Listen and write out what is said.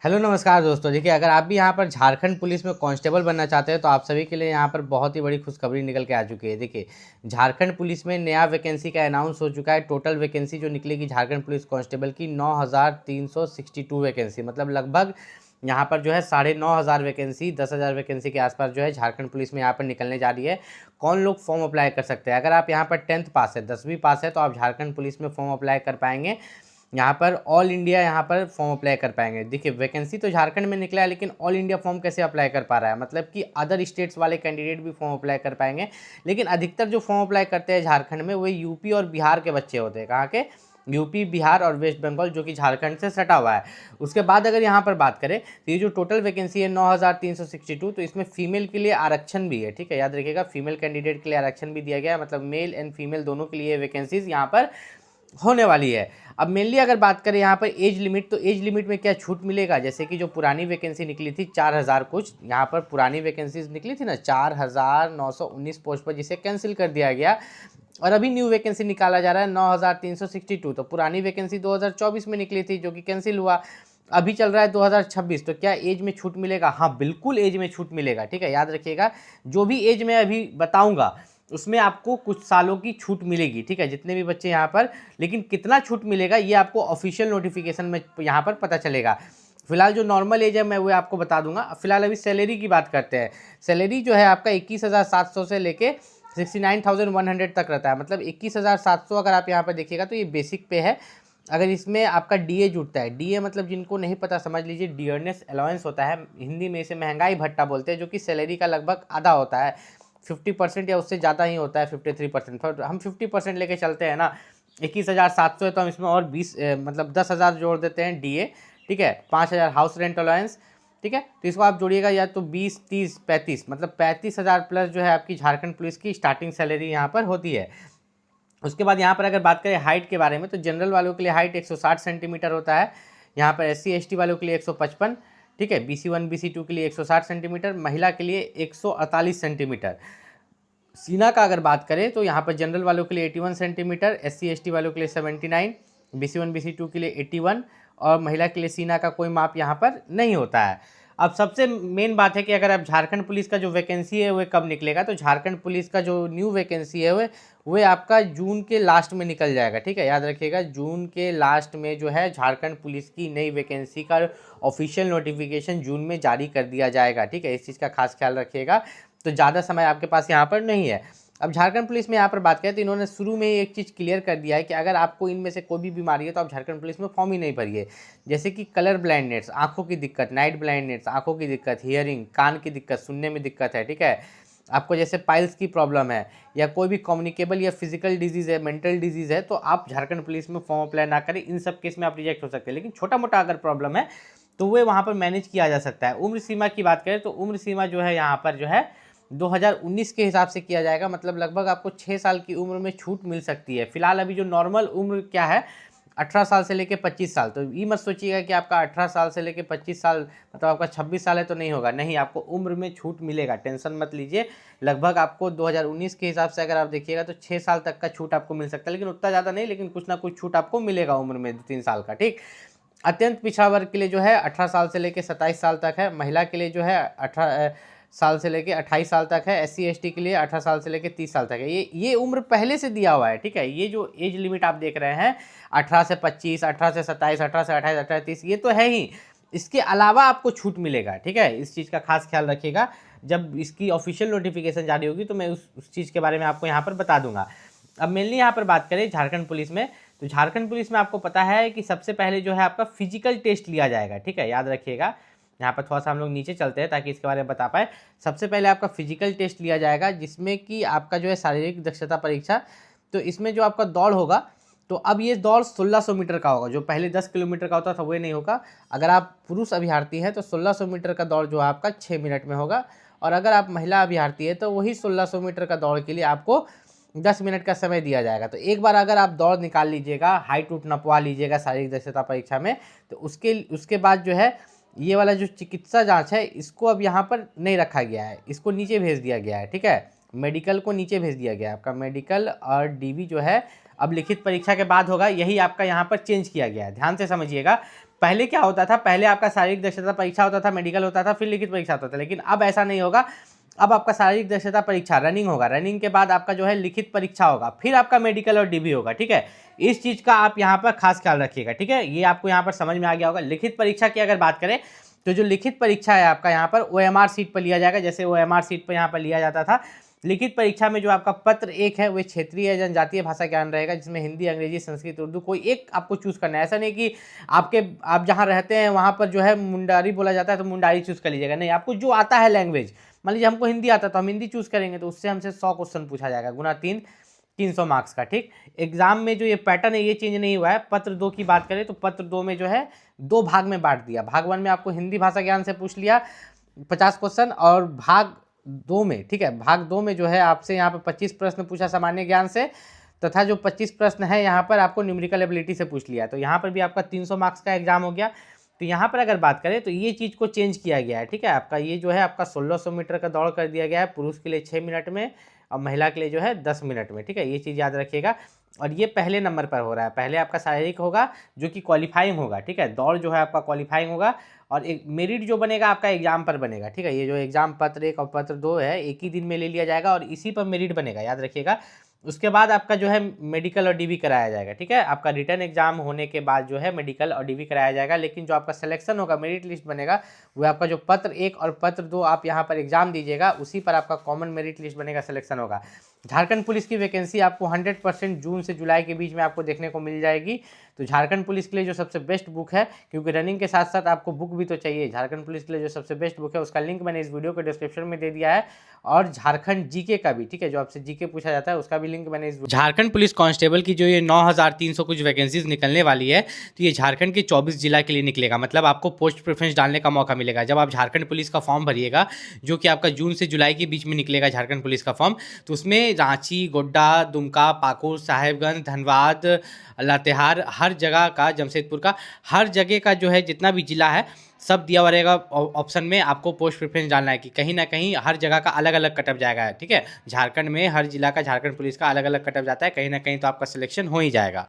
Hello नमस्कार दोस्तों। देखिए, अगर आप भी यहाँ पर झारखंड पुलिस में कांस्टेबल बनना चाहते हैं तो आप सभी के लिए यहाँ पर बहुत ही बड़ी खुशखबरी निकल के आ चुकी है। देखिए, झारखंड पुलिस में नया वैकेंसी का अनाउंस हो चुका है। टोटल वैकेंसी जो निकलेगी झारखंड पुलिस कांस्टेबल की 9362 वैकेंसी, मतलब लगभग यहाँ पर जो है 9,500 वैकेंसी, 10,000 वैकेंसी के आसपास जो है झारखंड पुलिस में यहाँ पर निकलने जा रही है। कौन लोग फॉर्म अप्लाई कर सकते हैं? अगर आप यहाँ पर 10th पास है, 10वीं पास है, तो आप झारखंड पुलिस में फॉर्म अप्लाई कर पाएंगे। यहाँ पर ऑल इंडिया यहाँ पर फॉर्म अप्लाई कर पाएंगे। देखिए, वैकेंसी तो झारखंड में निकला है, लेकिन ऑल इंडिया फॉर्म कैसे अप्लाई कर पा रहा है? मतलब कि अदर स्टेट्स वाले कैंडिडेट भी फॉर्म अप्लाई कर पाएंगे, लेकिन अधिकतर जो फॉर्म अप्लाई करते हैं झारखंड में वो यूपी और बिहार के बच्चे होते हैं। कहाँ के? यूपी, बिहार और वेस्ट बंगाल, जो कि झारखंड से सटा हुआ है। उसके बाद अगर यहाँ पर बात करें तो ये जो टोटल वैकेंसी है 9362, तो इसमें फीमेल के लिए आरक्षण भी है। ठीक है, याद रखिएगा, फीमेल कैंडिडेट के लिए आरक्षण भी दिया गया है। मतलब मेल एंड फीमेल दोनों के लिए वैकेंसीज यहाँ पर होने वाली है। अब मेनली अगर बात करें यहाँ पर एज लिमिट, तो एज लिमिट में क्या छूट मिलेगा? जैसे कि जो पुरानी वैकेंसी निकली थी 4000 कुछ, यहाँ पर पुरानी वैकेंसीज निकली थी ना 4919 पोस्ट पर, जिसे कैंसिल कर दिया गया और अभी न्यू वैकेंसी निकाला जा रहा है 9362। तो पुरानी वैकेंसी 2024 में निकली थी जो कि कैंसिल हुआ, अभी चल रहा है 2026। तो क्या एज में छूट मिलेगा? हाँ, बिल्कुल एज में छूट मिलेगा। ठीक है, याद रखिएगा, जो भी एज मैं अभी बताऊंगा उसमें आपको कुछ सालों की छूट मिलेगी। ठीक है, जितने भी बच्चे यहाँ पर, लेकिन कितना छूट मिलेगा ये आपको ऑफिशियल नोटिफिकेशन में यहाँ पर पता चलेगा। फिलहाल जो नॉर्मल एज है मैं वो आपको बता दूंगा। फिलहाल अभी सैलरी की बात करते हैं। सैलरी जो है आपका 21,700 से लेके 69,100 तक रहता है। मतलब 21,700 अगर आप यहाँ पर देखिएगा तो ये बेसिक पे है। अगर इसमें आपका डीए जुड़ता है, डीए मतलब जिनको नहीं पता समझ लीजिए, डियरनेस अलाउंस होता है, हिंदी में इसे महंगाई भत्ता बोलते हैं, जो कि सैलरी का लगभग आधा होता है, 50% या उससे ज़्यादा ही होता है, 53%। हम 50% लेके चलते हैं ना, 21,700 है तो हम इसमें और 20 मतलब 10,000 जोड़ देते हैं डीए। ठीक है, 5,000 हाउस रेंट अलाउंस। ठीक है, तो इसको आप जोड़िएगा या तो 20, 30, 35, मतलब 35,000 प्लस जो है आपकी झारखंड पुलिस की स्टार्टिंग सैलरी यहाँ पर होती है। उसके बाद यहाँ पर अगर बात करें हाइट के बारे में, तो जनरल वालों के लिए हाइट 160 सेंटीमीटर होता है। यहाँ पर SC ST वालों के लिए 155। ठीक है, BC1 BC2 के लिए 160 सेंटीमीटर, महिला के लिए 148 सेंटीमीटर। सीना का अगर बात करें तो यहाँ पर जनरल वालों के लिए 81 सेंटीमीटर, SC ST वालों के लिए 79, BC1 BC2 के लिए 81, और महिला के लिए सीना का कोई माप यहाँ पर नहीं होता है। अब सबसे मेन बात है कि अगर आप झारखंड पुलिस का जो वैकेंसी है वह कब निकलेगा, तो झारखंड पुलिस का जो न्यू वैकेंसी है वह आपका जून के लास्ट में निकल जाएगा। ठीक है, याद रखिएगा, जून के लास्ट में जो है झारखंड पुलिस की नई वैकेंसी का ऑफिशियल नोटिफिकेशन जून में जारी कर दिया जाएगा। ठीक है, इस चीज़ का खास ख्याल रखिएगा। तो ज़्यादा समय आपके पास यहाँ पर नहीं है। अब झारखंड पुलिस में यहाँ पर बात करें तो इन्होंने शुरू में ही एक चीज़ क्लियर कर दिया है कि अगर आपको इनमें से कोई भी बीमारी है तो आप झारखंड पुलिस में फॉर्म ही नहीं भरिए। जैसे कि कलर ब्लाइंडनेस, आंखों की दिक्कत, नाइट ब्लाइंडनेस, आंखों की दिक्कत, हियरिंग, कान की दिक्कत, सुनने में दिक्कत है। ठीक है, आपको जैसे पाइल्स की प्रॉब्लम है या कोई भी कम्युनिकेबल या फिजिकल डिजीज़ है, मेंटल डिजीज़ है, तो आप झारखंड पुलिस में फॉर्म अप्लाई ना करें। इन सब केस में आप रिजेक्ट हो सकते हैं। लेकिन छोटा मोटा अगर प्रॉब्लम है तो वो वहाँ पर मैनेज किया जा सकता है। उम्र सीमा की बात करें तो उम्र सीमा जो है यहाँ पर जो है 2019 के हिसाब से किया जाएगा। मतलब लगभग आपको 6 साल की उम्र में छूट मिल सकती है। फिलहाल अभी जो नॉर्मल उम्र क्या है, 18 साल से लेके 25 साल। तो ये मत सोचिएगा कि आपका 18 साल से लेके 25 साल मतलब आपका 26 साल है तो नहीं होगा, नहीं, आपको उम्र में छूट मिलेगा, टेंशन मत लीजिए। लगभग आपको 2019 के हिसाब से अगर आप देखिएगा तो 6 साल तक का छूट आपको मिल सकता है, लेकिन उतना ज़्यादा नहीं, लेकिन कुछ ना कुछ छूट आपको मिलेगा उम्र में 2-3 साल का। ठीक, अत्यंत पिछड़ा वर्ग के लिए जो है 18 साल से लेकर 27 साल तक है। महिला के लिए जो है 18 साल से लेकर 28 साल तक है। SC ST के लिए 18 साल से लेकर 30 साल तक है। ये उम्र पहले से दिया हुआ है। ठीक है, ये जो एज लिमिट आप देख रहे हैं 18 से 25, 18 से 27, 18 से 28, 18 से 30, ये तो है ही। इसके अलावा आपको छूट मिलेगा। ठीक है, इस चीज़ का खास ख्याल रखिएगा। जब इसकी ऑफिशियल नोटिफिकेशन जारी होगी तो मैं उस चीज़ के बारे में आपको यहाँ पर बता दूंगा। अब मेनली यहाँ पर बात करें झारखंड पुलिस में, तो झारखंड पुलिस में आपको पता है कि सबसे पहले जो है आपका फिजिकल टेस्ट लिया जाएगा। ठीक है, याद रखिएगा। यहाँ पर थोड़ा सा हम लोग नीचे चलते हैं ताकि इसके बारे में बता पाए। सबसे पहले आपका फिजिकल टेस्ट लिया जाएगा, जिसमें कि आपका जो है शारीरिक दक्षता परीक्षा। तो इसमें जो आपका दौड़ होगा, तो अब ये दौड़ 1600 मीटर का होगा। जो पहले 10 किलोमीटर का होता था वो नहीं होगा। अगर आप पुरुष अभ्यर्थी हैं तो 1600 मीटर का दौड़ जो है आपका 6 मिनट में होगा, और अगर आप महिला अभ्यर्थी है तो वही 1600 मीटर का दौड़ के लिए आपको 10 मिनट का समय दिया जाएगा। तो एक बार अगर आप दौड़ निकाल लीजिएगा, हाइट उट नपवा लीजिएगा शारीरिक दक्षता परीक्षा में, तो उसके बाद जो है ये वाला जो चिकित्सा जांच है इसको अब यहाँ पर नहीं रखा गया है, इसको नीचे भेज दिया गया है। ठीक है, मेडिकल को नीचे भेज दिया गया है। आपका मेडिकल और DV जो है अब लिखित परीक्षा के बाद होगा, यही आपका यहाँ पर चेंज किया गया है। ध्यान से समझिएगा, पहले क्या होता था, पहले आपका शारीरिक दक्षता परीक्षा होता था, मेडिकल होता था, फिर लिखित परीक्षा होता था, लेकिन अब ऐसा नहीं होगा। अब आपका शारीरिक दक्षता परीक्षा रनिंग होगा, रनिंग के बाद आपका जो है लिखित परीक्षा होगा, फिर आपका मेडिकल और डीबी होगा, ठीक है। इस चीज़ का आप यहाँ पर खास ख्याल रखिएगा, ठीक है। ये आपको यहाँ पर समझ में आ गया होगा। लिखित परीक्षा की अगर बात करें तो जो लिखित परीक्षा है आपका यहाँ पर OMR सीट पर लिया जाएगा, जैसे OMR सीट पर यहाँ पर लिया जाता था। लिखित परीक्षा में जो आपका पत्र एक है वो क्षेत्रीय जनजातीय भाषा ज्ञान रहेगा, जिसमें हिंदी, अंग्रेजी, संस्कृत, उर्दू कोई एक आपको चूज़ करना है। ऐसा नहीं कि आप जहाँ रहते हैं वहाँ पर जो है मुंडारी बोला जाता है तो मुंडारी चूज़ कर लीजिएगा, नहीं, आपको जो आता है लैंग्वेज, मान लीजिए हमको हिंदी आता है तो हम हिंदी चूज़ करेंगे, तो उससे हमसे 100 क्वेश्चन पूछा जाएगा, गुना 3, 300 मार्क्स का, ठीक। एग्जाम में जो ये पैटर्न है ये चेंज नहीं हुआ है। पत्र 2 की बात करें तो पत्र 2 में जो है 2 भाग में बांट दिया। भाग 1 में आपको हिंदी भाषा ज्ञान से पूछ लिया 50 क्वेश्चन, और भाग 2 में, ठीक है, भाग 2 में जो है आपसे यहाँ पर 25 प्रश्न पूछा सामान्य ज्ञान से, तथा जो 25 प्रश्न है यहाँ पर आपको न्यूमेरिकल एबिलिटी से पूछ लिया। तो यहाँ पर भी आपका 300 मार्क्स का एग्जाम हो गया। तो यहाँ पर अगर बात करें तो ये चीज़ को चेंज किया गया है, ठीक है। आपका ये जो है आपका 1600 मीटर का दौड़ कर दिया गया है, पुरुष के लिए 6 मिनट में और महिला के लिए जो है 10 मिनट में, ठीक है। ये चीज़ याद रखिएगा। और ये पहले नंबर पर हो रहा है। पहले आपका शारीरिक होगा जो कि क्वालिफाइंग होगा, ठीक है, दौड़ जो है आपका क्वालिफाइंग होगा, और एक मेरिट जो बनेगा आपका एग्जाम पर बनेगा, ठीक है। ये जो एग्जाम पत्र 1 और पत्र 2 है एक ही दिन में ले लिया जाएगा और इसी पर मेरिट बनेगा, याद रखिएगा। उसके बाद आपका जो है मेडिकल और डीबी कराया जाएगा, ठीक है। आपका रिटर्न एग्जाम होने के बाद जो है मेडिकल और डीबी कराया जाएगा, लेकिन जो आपका सिलेक्शन होगा, मेरिट लिस्ट बनेगा, वो आपका जो पत्र 1 और पत्र 2 आप यहाँ पर एग्जाम दीजिएगा, उसी पर आपका कॉमन मेरिट लिस्ट बनेगा, सिलेक्शन होगा। झारखंड पुलिस की वैकेंसी आपको 100% जून से जुलाई के बीच में आपको देखने को मिल जाएगी। तो झारखंड पुलिस के लिए जो सबसे बेस्ट बुक है, क्योंकि रनिंग के साथ साथ आपको बुक भी तो चाहिए, झारखंड पुलिस के लिए जो सबसे बेस्ट बुक है उसका लिंक मैंने इस वीडियो के डिस्क्रिप्शन में दे दिया है, और झारखंड जीके का भी, ठीक है, जो आपसे जीके पूछा जाता है उसका भी लिंक मैंने इस झारखंड पुलिस कांस्टेबल की जो ये 9300 कुछ वैकेंसीज निकलने वाली है, तो ये झारखंड के 24 जिला के लिए निकलेगा। मतलब आपको पोस्ट प्रेफरेंस डालने का मौका मिलेगा जब आप झारखंड पुलिस का फॉर्म भरिएगा, जो कि आपका जून से जुलाई के बीच में निकलेगा झारखंड पुलिस का फॉर्म। तो उसमें रांची, गोड्डा, दुमका, पाकुड़, साहेबगंज, धनबाद, लातेहार, हर जगह का, जमशेदपुर का, हर जगह का जो है जितना भी जिला है सब दिया हुआ रहेगा ऑप्शन में। आपको पोस्ट प्रेफरेंस डालना है कि कहीं ना कहीं हर जगह का अलग अलग कटअप जाएगा, ठीक है। झारखंड में हर जिला का, झारखंड पुलिस का अलग अलग कटअप जाता है, कहीं ना कहीं तो आपका सिलेक्शन हो ही जाएगा।